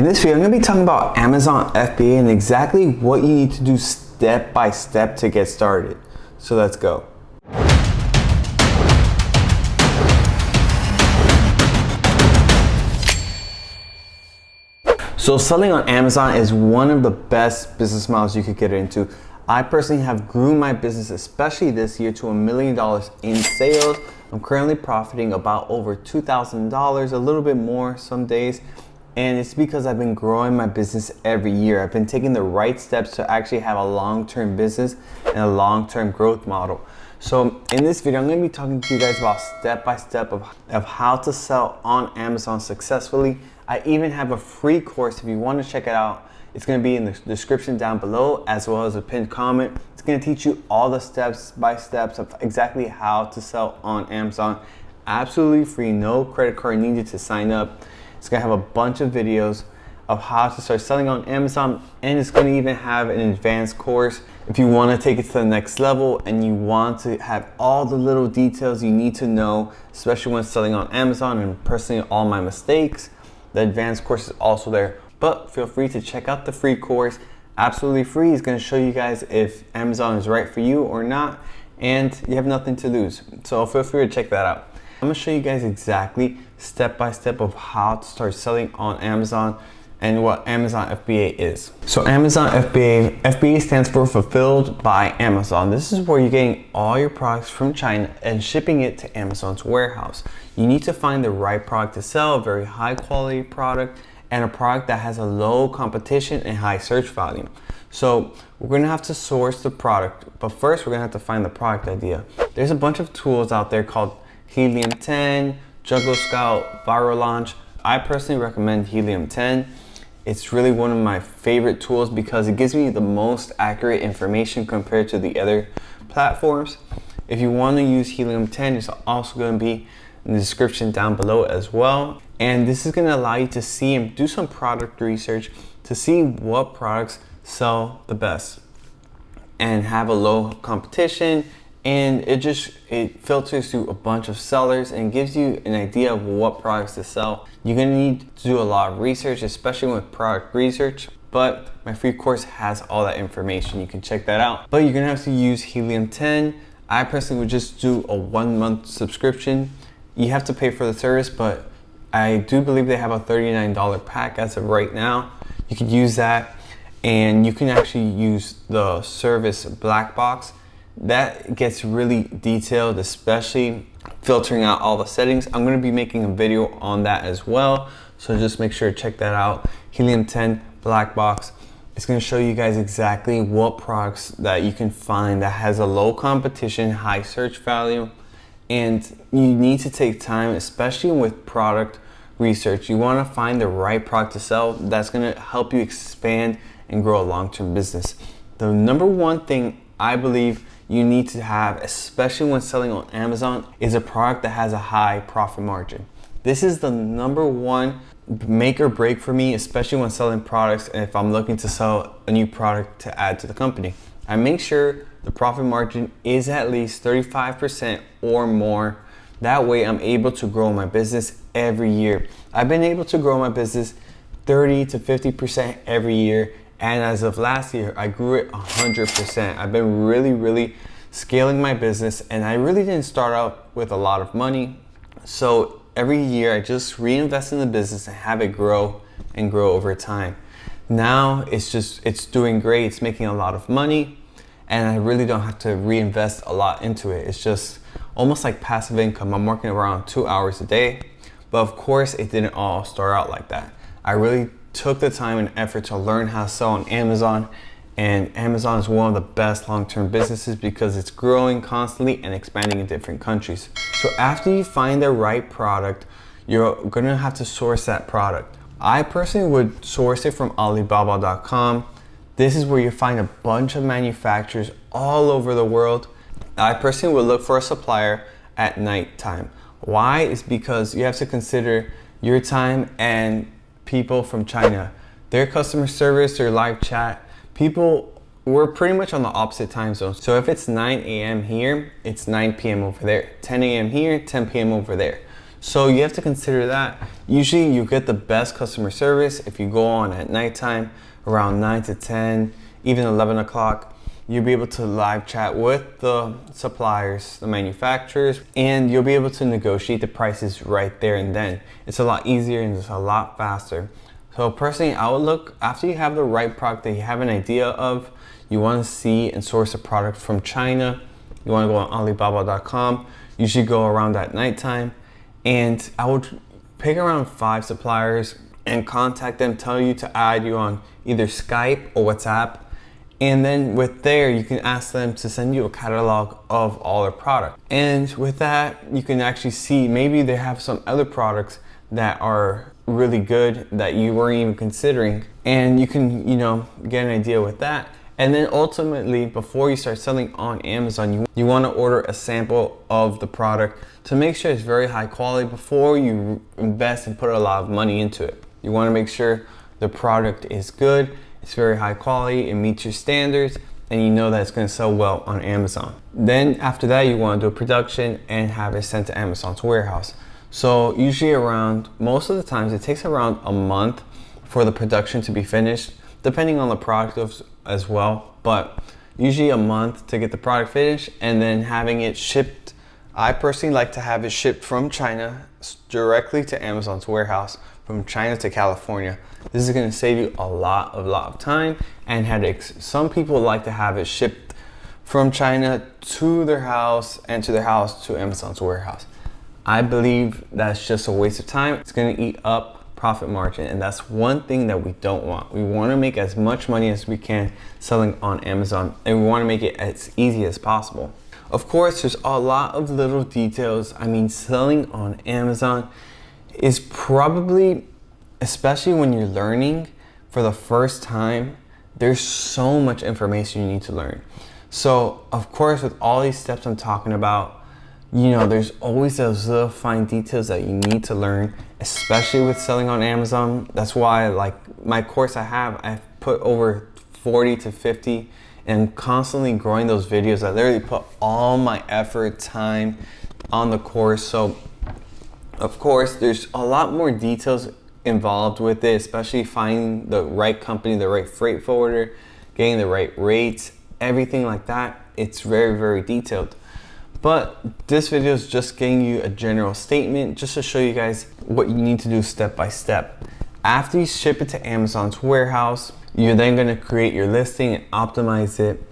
In this video, I'm going to be talking about Amazon FBA and exactly what you need to do step by step to get started. So let's go. So selling on Amazon is one of the best business models you could get into. I personally have grew my business, especially this year, to $1 million in sales. I'm currently profiting about over $2,000, a little bit more some days. And it's because I've been growing my business every year. I've been taking the right steps to actually have a long-term business and a long-term growth model. So in this video, I'm going to be talking to you guys about step-by-step of how to sell on Amazon successfully. I even have a free course if you want to check it out. It's going to be in the description down below, as well as a pinned comment. It's going to teach you all the steps-by-steps of exactly how to sell on Amazon. Absolutely free, no credit card needed to sign up. It's going to have a bunch of videos of how to start selling on Amazon, and it's going to even have an advanced course if you want to take it to the next level and you want to have all the little details you need to know, especially when selling on Amazon, and personally all my mistakes. The advanced course is also there, but feel free to check out the free course. Absolutely free. It's going to show you guys if Amazon is right for you or not, and you have nothing to lose. So feel free to check that out. I'm going to show you guys exactly step by step of how to start selling on Amazon and what Amazon FBA is. So Amazon FBA stands for Fulfilled by Amazon. This is where you're getting all your products from China and shipping it to Amazon's warehouse. You need to find the right product to sell, a very high quality product, and a product that has a low competition and high search volume. So we're going to have to source the product, but first we're going to have to find the product idea. There's a bunch of tools out there called Helium 10, Juggler Scout, Viral Launch. I personally recommend Helium 10. It's really one of my favorite tools because it gives me the most accurate information compared to the other platforms. If you want to use Helium 10, it's also going to be in the description down below as well. And this is going to allow you to see and do some product research to see what products sell the best and have a low competition. And it filters through a bunch of sellers and gives you an idea of what products to sell. You're gonna need to do a lot of research, especially with product research, but my free course has all that information. You can check that out. But you're gonna have to use Helium 10. I personally would just do a 1-month subscription. You have to pay for the service, but I do believe they have a $39 pack as of right now. You could use that, and you can actually use the service Black Box. That gets really detailed, especially filtering out all the settings. I'm going to be making a video on that as well, so just make sure to check that out. Helium 10 Black Box. It's going to show you guys exactly what products that you can find that has a low competition, high search value, and you need to take time, especially with product research. You want to find the right product to sell that's going to help you expand and grow a long-term business. The number one thing I believe you need to have, especially when selling on Amazon, is a product that has a high profit margin. This is the number one make or break for me, especially when selling products and if I'm looking to sell a new product to add to the company. I make sure the profit margin is at least 35% or more. That way I'm able to grow my business every year. I've been able to grow my business 30 to 50% every year. And as of last year, I grew it 100%. I've been really scaling my business, and I really didn't start out with a lot of money. So every year I just reinvest in the business and have it grow and grow over time. Now it's doing great. It's making a lot of money, and I really don't have to reinvest a lot into it. It's just almost like passive income. I'm working around 2 hours a day, but of course it didn't all start out like that. I really took the time and effort to learn how to sell on Amazon, and Amazon is one of the best long-term businesses because it's growing constantly and expanding in different countries. So after you find the right product, you're gonna have to source that product. I personally would source it from Alibaba.com. This is where you find a bunch of manufacturers all over the world. I personally would look for a supplier at nighttime. Why? Is because you have to consider your time and people from China, their customer service, their live chat. We're pretty much on the opposite time zone. So if it's 9 a.m. here, it's 9 p.m. over there. 10 a.m. here, 10 p.m. over there. So you have to consider that. Usually you get the best customer service if you go on at nighttime around 9 to 10, even 11 o'clock. You'll be able to live chat with the suppliers, the manufacturers, and you'll be able to negotiate the prices right there and then. It's a lot easier and it's a lot faster. So personally, I would look, after you have the right product that you have an idea of, you want to see and source a product from China, you want to go on Alibaba.com, usually go around at nighttime, and I would pick around 5 suppliers and contact them, tell you to add you on either Skype or WhatsApp. And then with there, you can ask them to send you a catalog of all their products. And with that, you can actually see maybe they have some other products that are really good that you weren't even considering. And you can, get an idea with that. And then ultimately, before you start selling on Amazon, you want to order a sample of the product to make sure it's very high quality before you invest and put a lot of money into it. You want to make sure the product is good, it's very high quality, it meets your standards, and you know that it's going to sell well on Amazon. Then after that, you want to do a production and have it sent to Amazon's warehouse. So usually most of the times, it takes around a month for the production to be finished, depending on the product as well, but usually a month to get the product finished and then having it shipped. I personally like to have it shipped from China directly to Amazon's warehouse, from China to California. This is going to save you a lot of time and headaches. Some people like to have it shipped from China to their house and to their house to Amazon's warehouse. I believe that's just a waste of time. It's going to eat up profit margin, and that's one thing that we don't want. We want to make as much money as we can selling on Amazon, and we want to make it as easy as possible. Of course, there's a lot of little details. I mean, selling on Amazon is probably, especially when you're learning for the first time, there's so much information you need to learn. So of course, with all these steps I'm talking about, there's always those little fine details that you need to learn, especially with selling on Amazon. That's why, like my course I've put over 40 to 50 and constantly growing those videos. I literally put all my effort, time on the course. So of course, there's a lot more details involved with it, especially finding the right company, the right freight forwarder, getting the right rates, everything like that. It's very, very detailed. But this video is just getting you a general statement just to show you guys what you need to do step by step. After you ship it to Amazon's warehouse, you're then going to create your listing and optimize it,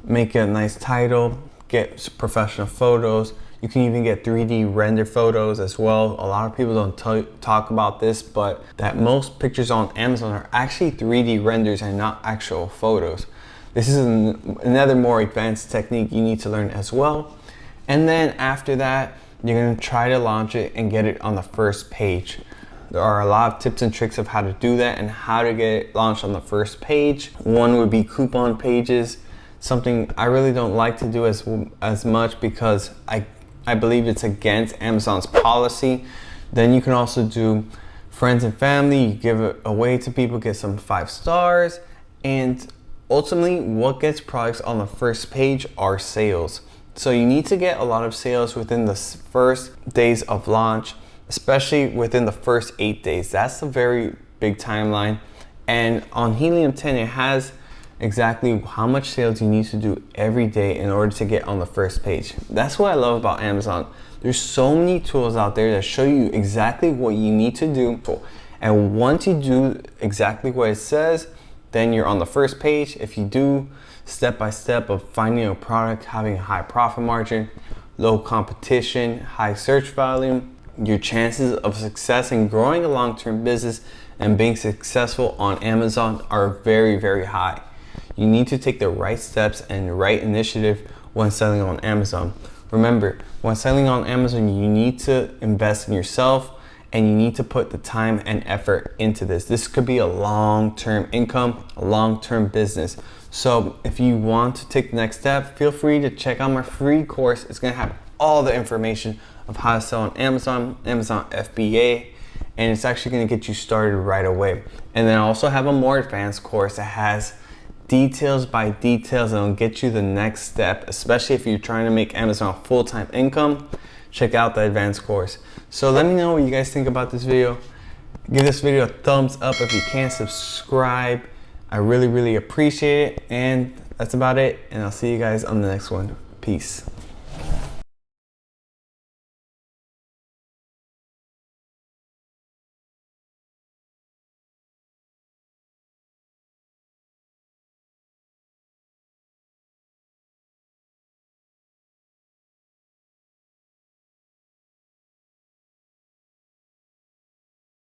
make a nice title, get professional photos. You can even get 3D render photos as well. A lot of people don't talk about this, but that most pictures on Amazon are actually 3D renders and not actual photos. This is another more advanced technique you need to learn as well. And then after that, you're going to try to launch it and get it on the first page. There are a lot of tips and tricks of how to do that and how to get it launched on the first page. One would be coupon pages, something I really don't like to do as much because I believe it's against Amazon's policy. Then you can also do friends and family. You give it away to people, get some 5 stars. And ultimately, what gets products on the first page are sales. So you need to get a lot of sales within the first days of launch, especially within the first 8 days. That's a very big timeline. And on Helium 10, it has exactly how much sales you need to do every day in order to get on the first page. That's what I love about Amazon. There's so many tools out there that show you exactly what you need to do. And once you do exactly what it says, then you're on the first page. If you do step by step of finding a product, having a high profit margin, low competition, high search volume, your chances of success in growing a long-term business and being successful on Amazon are very, very high. You need to take the right steps and the right initiative when selling on Amazon. Remember, when selling on Amazon, you need to invest in yourself and you need to put the time and effort into this. This could be a long-term income, a long-term business. So if you want to take the next step, feel free to check out my free course. It's going to have all the information of how to sell on Amazon, Amazon FBA, and it's actually going to get you started right away. And then I also have a more advanced course that has details by details and it'll get you the next step, especially if you're trying to make Amazon full-time income. check out the advanced course. So let me know what you guys think about this video. Give this video a thumbs up if you can, subscribe. I really appreciate it. And that's about it. And I'll see you guys on the next one. Peace.